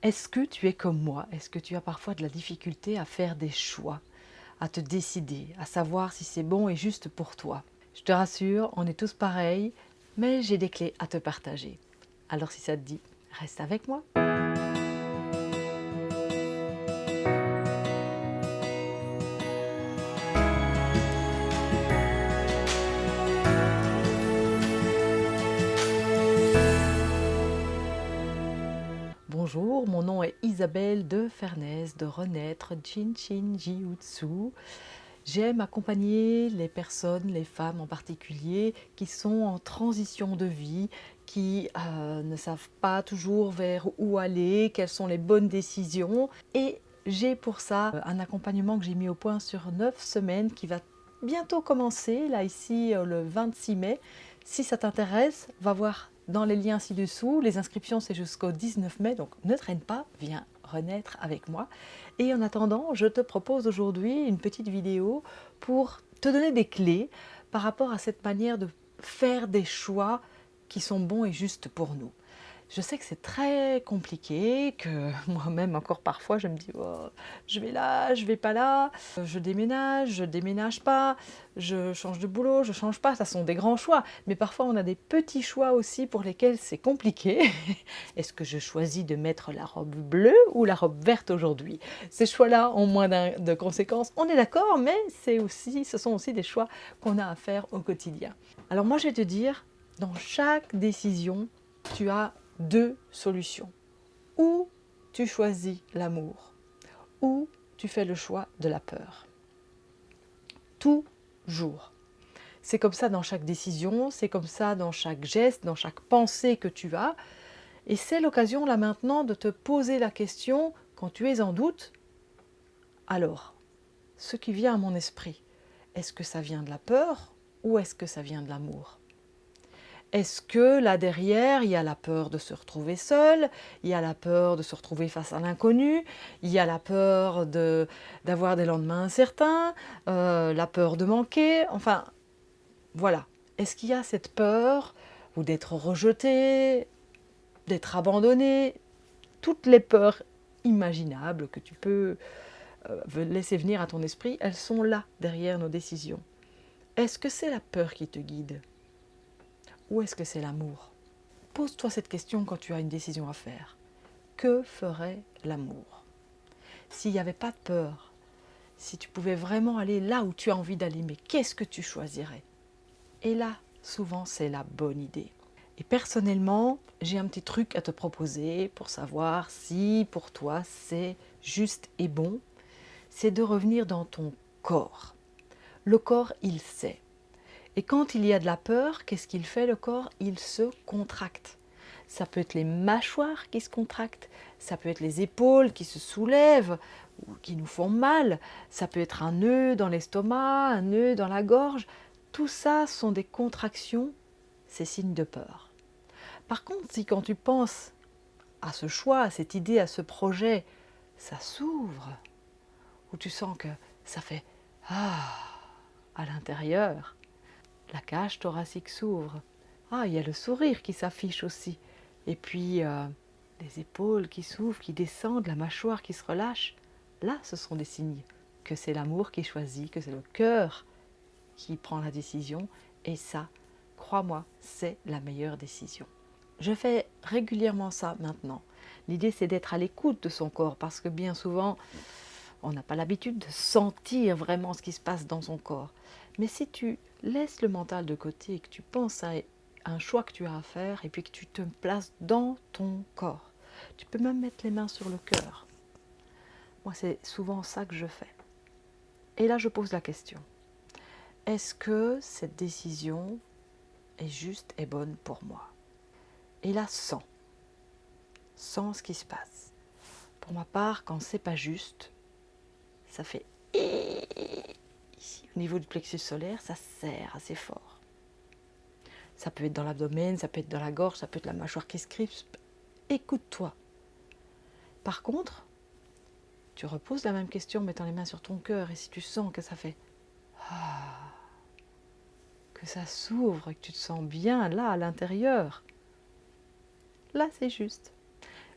Est-ce que tu es comme moi? Est-ce que tu as parfois de la difficulté à faire des choix, à te décider, à savoir si c'est bon et juste pour toi? Je te rassure, on est tous pareils, mais j'ai des clés à te partager. Alors si ça te dit, reste avec moi. Bonjour, mon nom est Isabelle de Fernès de Renaître Jin Shin Jiutsu. J'aime accompagner les personnes, les femmes en particulier, qui sont en transition de vie, qui ne savent pas toujours vers où aller, quelles sont les bonnes décisions. Et j'ai pour ça un accompagnement que j'ai mis au point sur 9 semaines qui va bientôt commencer, là ici le 26 mai. Si ça t'intéresse, va voir dans les liens ci-dessous. Les inscriptions c'est jusqu'au 19 mai, donc ne traîne pas, viens renaître avec moi. Et en attendant, je te propose aujourd'hui une petite vidéo pour te donner des clés par rapport à cette manière de faire des choix qui sont bons et justes pour nous. Je sais que c'est très compliqué, que moi-même encore parfois je me dis oh, je vais là, je vais pas là, je déménage pas, je change de boulot, je change pas, ça sont des grands choix. Mais parfois on a des petits choix aussi pour lesquels c'est compliqué. Est-ce que je choisis de mettre la robe bleue ou la robe verte aujourd'hui? Ces choix-là ont moins de conséquences, on est d'accord, mais ce sont aussi des choix qu'on a à faire au quotidien. Alors moi je vais te dire, dans chaque décision, tu as deux solutions. Ou tu choisis l'amour, ou tu fais le choix de la peur. Toujours. C'est comme ça dans chaque décision, c'est comme ça dans chaque geste, dans chaque pensée que tu as. Et c'est l'occasion là maintenant de te poser la question, quand tu es en doute, alors, ce qui vient à mon esprit, est-ce que ça vient de la peur ou est-ce que ça vient de l'amour? Est-ce que là derrière, il y a la peur de se retrouver seul, il y a la peur de se retrouver face à l'inconnu, il y a la peur d'avoir des lendemains incertains, la peur de manquer, enfin voilà. Est-ce qu'il y a cette peur ou d'être rejeté, d'être abandonné, toutes les peurs imaginables que tu peux laisser venir à ton esprit, elles sont là derrière nos décisions. Est-ce que c'est la peur qui te guide? Ou est-ce que c'est l'amour? Pose-toi cette question quand tu as une décision à faire. Que ferait l'amour? S'il n'y avait pas de peur, si tu pouvais vraiment aller là où tu as envie d'aller, mais qu'est-ce que tu choisirais? Et là, souvent, c'est la bonne idée. Et personnellement, j'ai un petit truc à te proposer pour savoir si pour toi c'est juste et bon. C'est de revenir dans ton corps. Le corps, il sait. Et quand il y a de la peur, qu'est-ce qu'il fait le corps? Il se contracte. Ça peut être les mâchoires qui se contractent, ça peut être les épaules qui se soulèvent ou qui nous font mal, ça peut être un nœud dans l'estomac, un nœud dans la gorge. Tout ça sont des contractions, c'est signe de peur. Par contre, si quand tu penses à ce choix, à cette idée, à ce projet, ça s'ouvre, ou tu sens que ça fait ah à l'intérieur, la cage thoracique s'ouvre. Ah, il y a le sourire qui s'affiche aussi. Et puis, les épaules qui s'ouvrent, qui descendent, la mâchoire qui se relâche. Là, ce sont des signes que c'est l'amour qui choisit, que c'est le cœur qui prend la décision. Et ça, crois-moi, c'est la meilleure décision. Je fais régulièrement ça maintenant. L'idée, c'est d'être à l'écoute de son corps parce que bien souvent, on n'a pas l'habitude de sentir vraiment ce qui se passe dans son corps. Mais si tu laisses le mental de côté et que tu penses à un choix que tu as à faire et puis que tu te places dans ton corps, tu peux même mettre les mains sur le cœur. Moi, c'est souvent ça que je fais. Et là, je pose la question. Est-ce que cette décision est juste et bonne pour moi? Et là, sens ce qui se passe. Pour ma part, quand c'est pas juste, ça fait ici, au niveau du plexus solaire, ça serre assez fort. Ça peut être dans l'abdomen, ça peut être dans la gorge, ça peut être la mâchoire qui se crispe. Écoute-toi. Par contre, tu reposes la même question en mettant les mains sur ton cœur et si tu sens que ça fait que ça s'ouvre et que tu te sens bien là à l'intérieur, là c'est juste.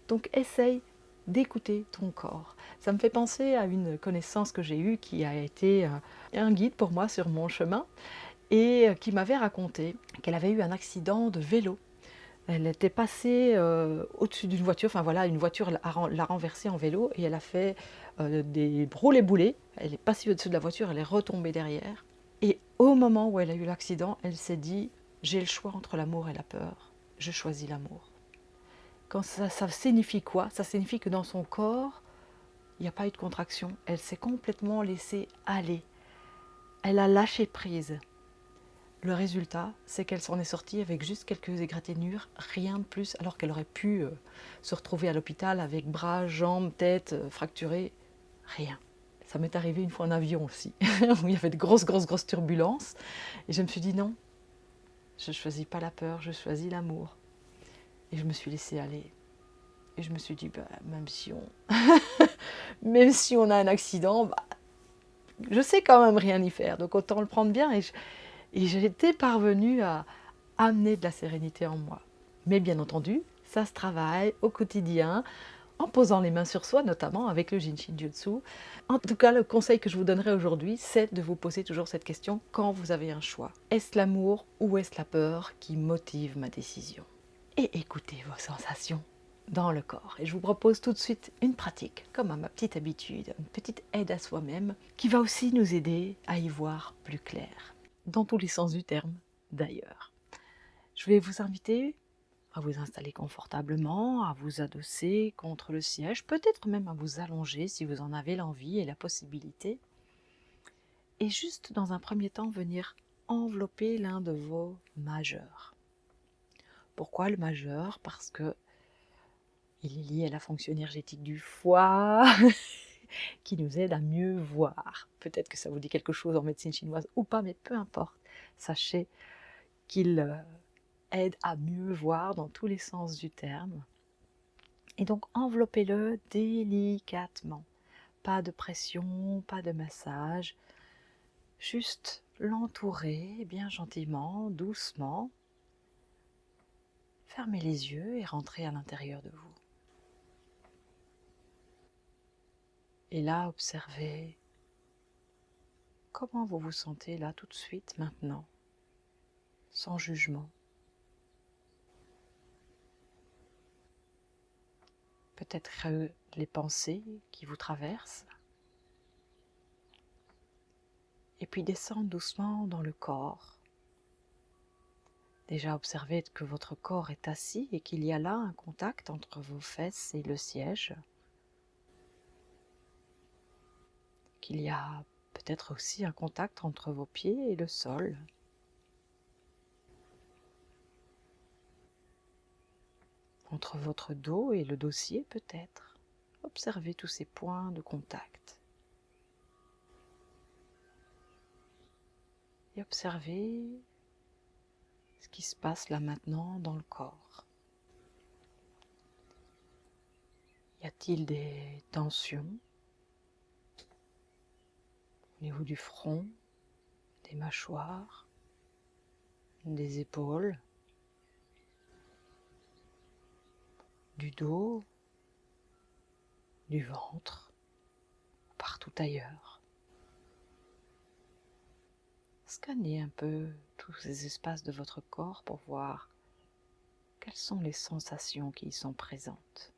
Donc essaye d'écouter ton corps. Ça me fait penser à une connaissance que j'ai eue qui a été un guide pour moi sur mon chemin et qui m'avait raconté qu'elle avait eu un accident de vélo. Elle était passée au-dessus d'une voiture, enfin voilà, une voiture l'a renversée en vélo et elle a fait des roulés-boulés. Elle est passée au-dessus de la voiture, elle est retombée derrière. Et au moment où elle a eu l'accident, elle s'est dit « j'ai le choix entre l'amour et la peur, je choisis l'amour ». Quand ça signifie quoi? Ça signifie que dans son corps, il n'y a pas eu de contraction. Elle s'est complètement laissée aller. Elle a lâché prise. Le résultat, c'est qu'elle s'en est sortie avec juste quelques égratignures, rien de plus, alors qu'elle aurait pu se retrouver à l'hôpital avec bras, jambes, tête fracturées. Rien. Ça m'est arrivé une fois en avion aussi, où il y avait de grosses turbulences. Et je me suis dit non, je ne choisis pas la peur, je choisis l'amour. Et je me suis laissée aller. Et je me suis dit, bah, même si on a un accident, bah, je sais quand même rien y faire. Donc autant le prendre bien. Et j'étais parvenue à amener de la sérénité en moi. Mais bien entendu, ça se travaille au quotidien, en posant les mains sur soi, notamment avec le Jinshin Jutsu. En tout cas, le conseil que je vous donnerai aujourd'hui, c'est de vous poser toujours cette question quand vous avez un choix. Est-ce l'amour ou est-ce la peur qui motive ma décision? Et écoutez vos sensations dans le corps. Et je vous propose tout de suite une pratique, comme à ma petite habitude, une petite aide à soi-même, qui va aussi nous aider à y voir plus clair, dans tous les sens du terme d'ailleurs. Je vais vous inviter à vous installer confortablement, à vous adosser contre le siège, peut-être même à vous allonger si vous en avez l'envie et la possibilité. Et juste dans un premier temps, venir envelopper l'un de vos majeurs. Pourquoi le majeur? Parce que il est lié à la fonction énergétique du foie qui nous aide à mieux voir. Peut-être que ça vous dit quelque chose en médecine chinoise ou pas, mais peu importe. Sachez qu'il aide à mieux voir dans tous les sens du terme. Et donc enveloppez-le délicatement. Pas de pression, pas de massage. Juste l'entourer bien gentiment, doucement. Fermez les yeux et rentrez à l'intérieur de vous. Et là, observez comment vous vous sentez là tout de suite, maintenant, sans jugement. Peut-être les pensées qui vous traversent. Et puis descendre doucement dans le corps. Déjà observez que votre corps est assis et qu'il y a là un contact entre vos fesses et le siège. Qu'il y a peut-être aussi un contact entre vos pieds et le sol. Entre votre dos et le dossier peut-être. Observez tous ces points de contact. Et observez ce qui se passe là maintenant dans le corps. Y a-t-il des tensions au niveau du front, des mâchoires, des épaules, du dos, du ventre, partout ailleurs? Scannez un peu tous ces espaces de votre corps pour voir quelles sont les sensations qui y sont présentes.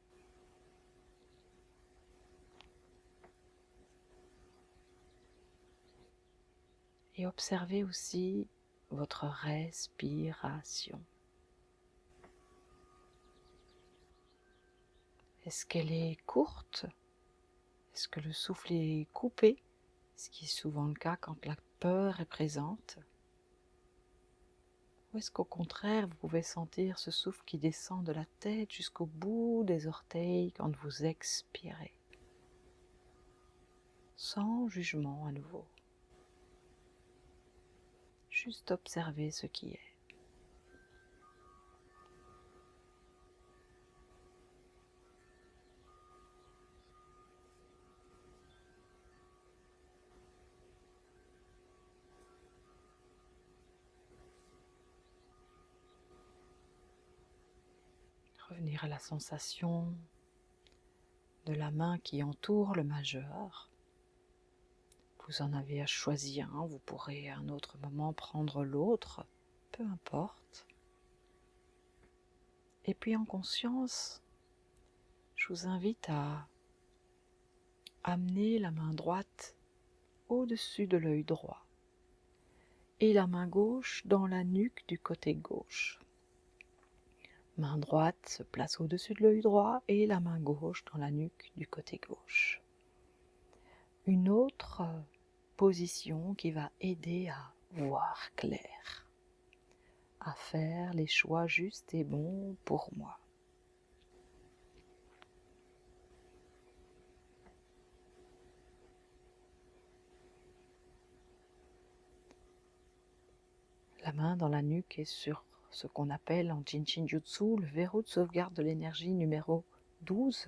Et observez aussi votre respiration. Est-ce qu'elle est courte? Est-ce que le souffle est coupé? Ce qui est souvent le cas quand la peur est présente. Ou est-ce qu'au contraire, vous pouvez sentir ce souffle qui descend de la tête jusqu'au bout des orteils quand vous expirez? Sans jugement à nouveau. Juste observer ce qui est. Revenir à la sensation de la main qui entoure le majeur. Vous en avez choisi un, vous pourrez à un autre moment prendre l'autre, peu importe. Et puis en conscience, je vous invite à amener la main droite au-dessus de l'œil droit et la main gauche dans la nuque du côté gauche. Main droite se place au-dessus de l'œil droit et la main gauche dans la nuque du côté gauche. Une autre position qui va aider à voir clair, à faire les choix justes et bons pour moi. La main dans la nuque est sur ce qu'on appelle en Jinshin Jutsu le verrou de sauvegarde de l'énergie numéro 12.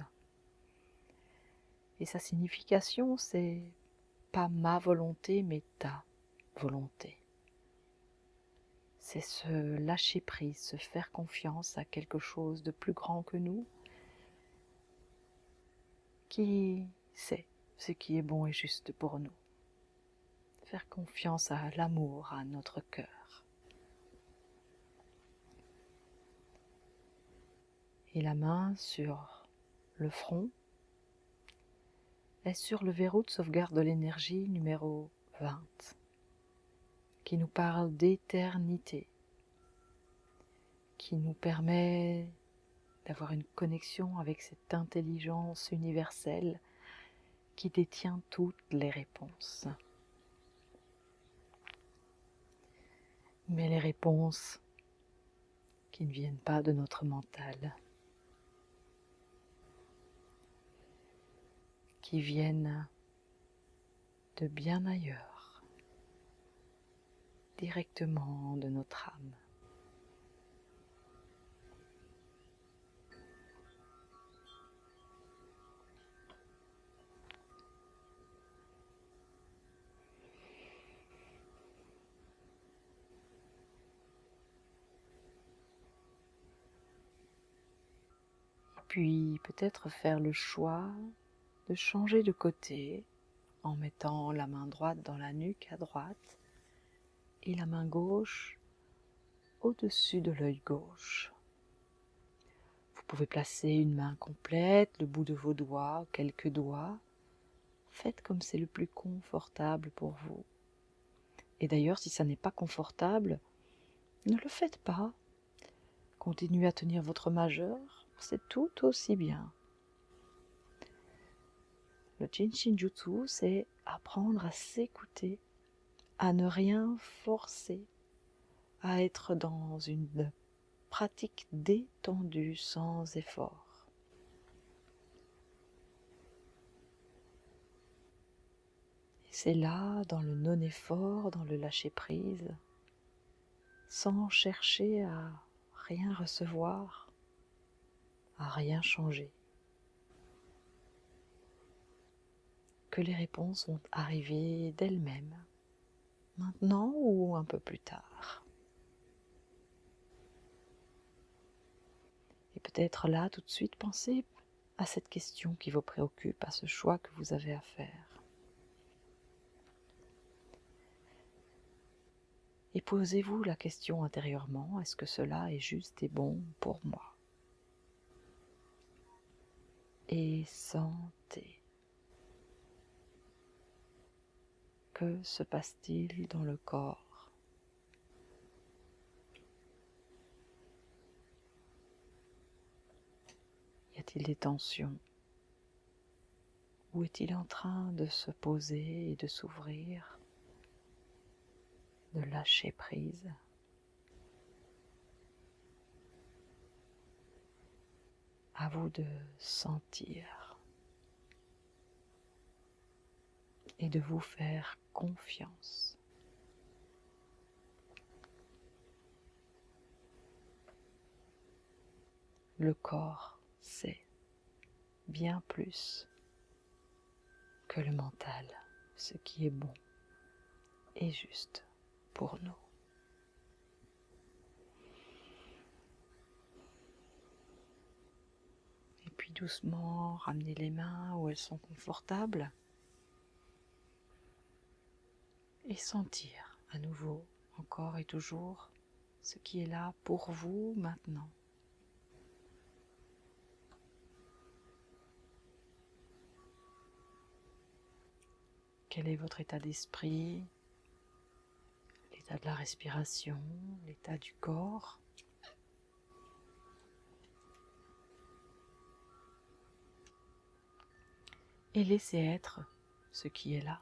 Et sa signification, c'est pas ma volonté, mais ta volonté. C'est se lâcher prise, se faire confiance à quelque chose de plus grand que nous, qui sait ce qui est bon et juste pour nous. Faire confiance à l'amour, à notre cœur. Et la main sur le front est sur le verrou de sauvegarde de l'énergie numéro 20, qui nous parle d'éternité, qui nous permet d'avoir une connexion avec cette intelligence universelle qui détient toutes les réponses. Mais les réponses qui ne viennent pas de notre mental, qui viennent de bien ailleurs, directement de notre âme. Puis peut-être faire le choix de changer de côté en mettant la main droite dans la nuque à droite et la main gauche au-dessus de l'œil gauche. Vous pouvez placer une main complète, le bout de vos doigts, quelques doigts. Faites comme c'est le plus confortable pour vous. Et d'ailleurs, si ça n'est pas confortable, ne le faites pas. Continuez à tenir votre majeur, c'est tout aussi bien. Le Jinshin Jutsu, c'est apprendre à s'écouter, à ne rien forcer, à être dans une pratique détendue sans effort. Et c'est là, dans le non-effort, dans le lâcher-prise, sans chercher à rien recevoir, à rien changer, que les réponses vont arriver d'elles-mêmes, maintenant ou un peu plus tard. Et peut-être là, tout de suite, pensez à cette question qui vous préoccupe, à ce choix que vous avez à faire. Et posez-vous la question intérieurement, est-ce que cela est juste et bon pour moi? Et sentez. Que se passe-t-il dans le corps? Y a-t-il des tensions? Ou est-il en train de se poser et de s'ouvrir, de lâcher prise? À vous de sentir et de vous faire confiance. Le corps sait bien plus que le mental ce qui est bon et juste pour nous. Et puis doucement ramener les mains où elles sont confortables et sentir à nouveau, encore et toujours, ce qui est là pour vous maintenant. Quel est votre état d'esprit, l'état de la respiration, l'état du corps? Et laissez être ce qui est là.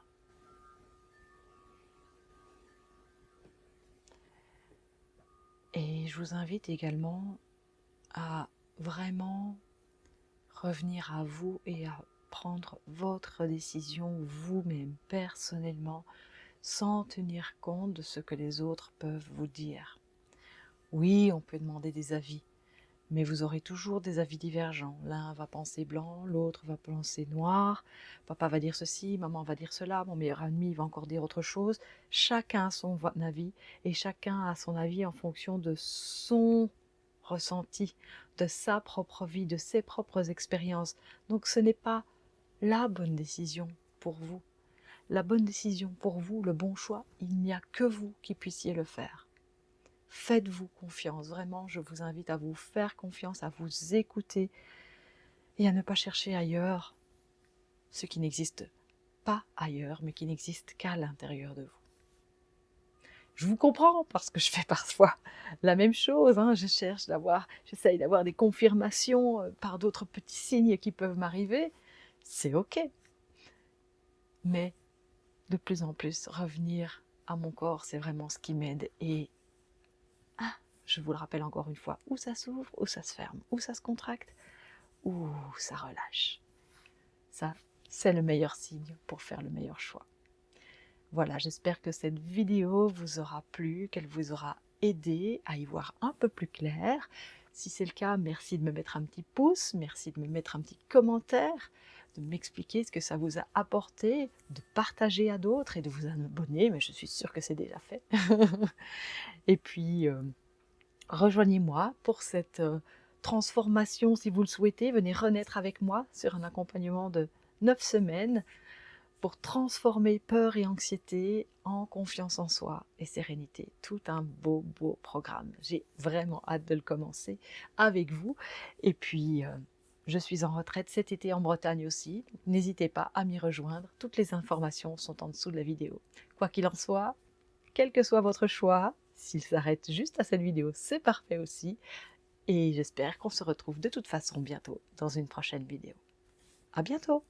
Et je vous invite également à vraiment revenir à vous et à prendre votre décision vous-même, personnellement, sans tenir compte de ce que les autres peuvent vous dire. Oui, on peut demander des avis, mais vous aurez toujours des avis divergents. L'un va penser blanc, l'autre va penser noir. Papa va dire ceci, maman va dire cela, mon meilleur ami va encore dire autre chose. Chacun a son avis et chacun a son avis en fonction de son ressenti, de sa propre vie, de ses propres expériences. Donc ce n'est pas la bonne décision pour vous. La bonne décision pour vous, le bon choix, il n'y a que vous qui puissiez le faire. Faites-vous confiance, vraiment, je vous invite à vous faire confiance, à vous écouter et à ne pas chercher ailleurs ce qui n'existe pas ailleurs, mais qui n'existe qu'à l'intérieur de vous. Je vous comprends parce que je fais parfois la même chose, hein. J'essaye d'avoir des confirmations par d'autres petits signes qui peuvent m'arriver. C'est ok. Mais de plus en plus, revenir à mon corps, c'est vraiment ce qui m'aide. Et je vous le rappelle encore une fois, où ça s'ouvre, où ça se ferme, où ça se contracte, où ça relâche. Ça, c'est le meilleur signe pour faire le meilleur choix. Voilà, j'espère que cette vidéo vous aura plu, qu'elle vous aura aidé à y voir un peu plus clair. Si c'est le cas, merci de me mettre un petit pouce, merci de me mettre un petit commentaire, de m'expliquer ce que ça vous a apporté, de partager à d'autres et de vous abonner, mais je suis sûre que c'est déjà fait. Et puis, rejoignez-moi pour cette transformation si vous le souhaitez. Venez renaître avec moi sur un accompagnement de 9 semaines pour transformer peur et anxiété en confiance en soi et sérénité. Tout un beau programme. J'ai vraiment hâte de le commencer avec vous. Et puis, je suis en retraite cet été en Bretagne aussi. N'hésitez pas à m'y rejoindre. Toutes les informations sont en dessous de la vidéo. Quoi qu'il en soit, quel que soit votre choix, s'il s'arrête juste à cette vidéo, c'est parfait aussi. Et j'espère qu'on se retrouve de toute façon bientôt dans une prochaine vidéo. À bientôt!